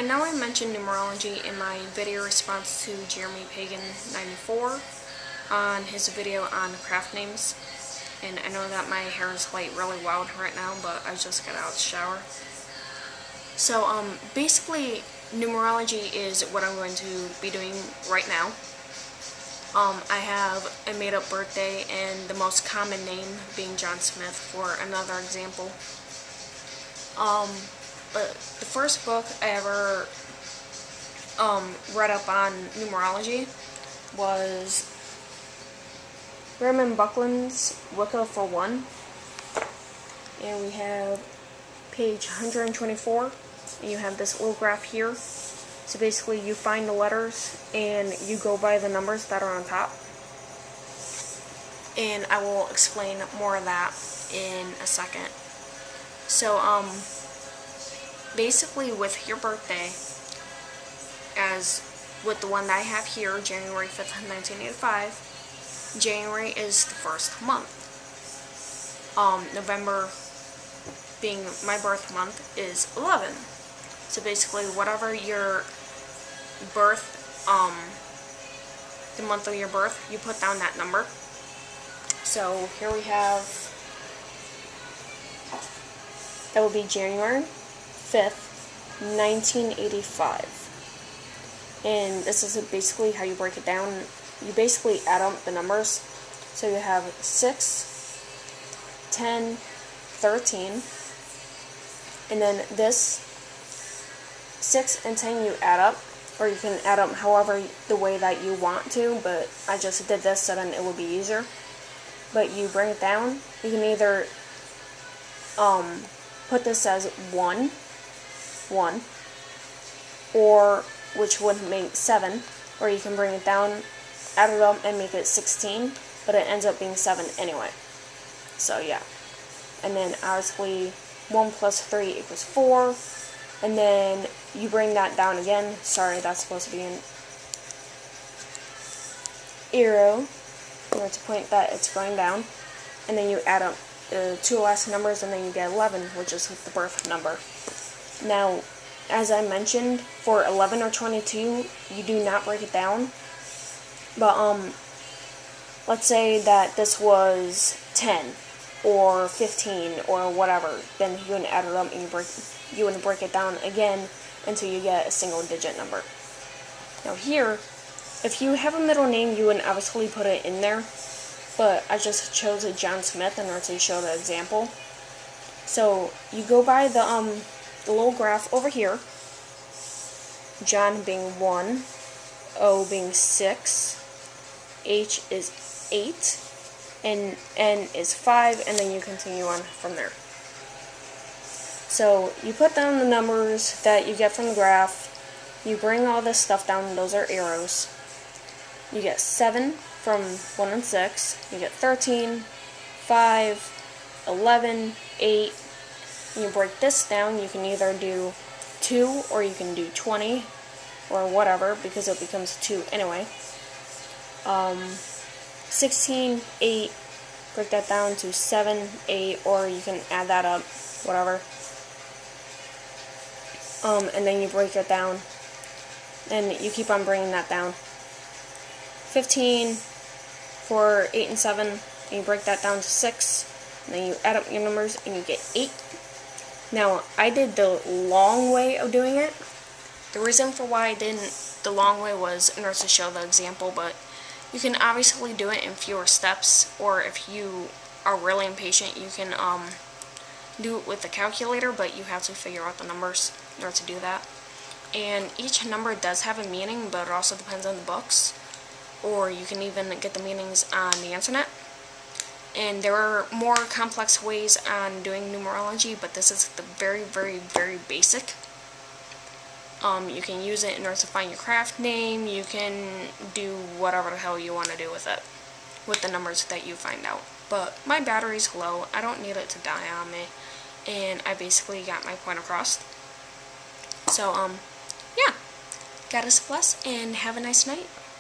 know I mentioned numerology in my video response to Jeremy Pagan 94 on his video on craft names. And I know that my hair is like really wild right now, but I just got out of the shower. So basically numerology is what I'm going to be doing right now. I have a made-up birthday and the most common name being John Smith for another example. But the first book I ever read up on numerology was Raymond Buckland's Wicca for One. And we have page 124, and you have this little graph here. So basically you find the letters and you go by the numbers that are on top. And I will explain more of that in a second. So basically with your birthday, as with the one that I have here, January 5th, 1985, January is the first month. November, being my birth month, is 11. So basically whatever your birth, the month of your birth, you put down that number. So here we have, that will be January 5th, 1985. And this is basically how you break it down. You basically add up the numbers. So you have 6, 10, 13, and then this 6 and 10 you add up, or you can add up however the way that you want to, but I just did this so then it would be easier. But you bring it down. You can either put this as 1, or which would make 7, or you can bring it down, add it up, and make it 16, but it ends up being 7 anyway. So yeah. And then obviously 1 plus 3 equals 4, and then you bring that down again. Sorry, that's supposed to be an arrow, to point that it's going down, and then you add up the two last numbers, and then you get 11, which is the birth number. Now, as I mentioned, for 11 or 22, you do not break it down. But let's say that this was 10 or 15 or whatever, then you would add it up and you would break it down again until you get a single digit number. Now here, if you have a middle name, you would obviously put it in there, but I just chose a John Smith in order to show the example. So you go by the little graph over here, John being 1, O being 6, H is 8, and N is 5, and then you continue on from there. So you put down the numbers that you get from the graph, you bring all this stuff down, those are arrows. You get 7 from 1 and 6, you get 13, 5, 11, 8, and you break this down. You can either do 2 or you can do 20 or whatever, because it becomes 2 anyway. 16, 8, break that down to 7, 8, or you can add that up, whatever. And then you break it down, and you keep on bringing that down. 15 for 8 and 7, and you break that down to 6, and then you add up your numbers, and you get 8. Now, I did the long way of doing it. The reason for why I didn't the long way was in order to show the example, but you can obviously do it in fewer steps, or if you are really impatient, you can do it with the calculator, but you have to figure out the numbers in order to do that. And each number does have a meaning, but it also depends on the books, or you can even get the meanings on the internet. And there are more complex ways on doing numerology, but this is the very, very, very basic. You can use it in order to find your craft name. You can do whatever the hell you want to do with it, with the numbers that you find out. But my battery's low. I don't need it to die on me, and I basically got my point across. So, yeah. God bless, and have a nice night.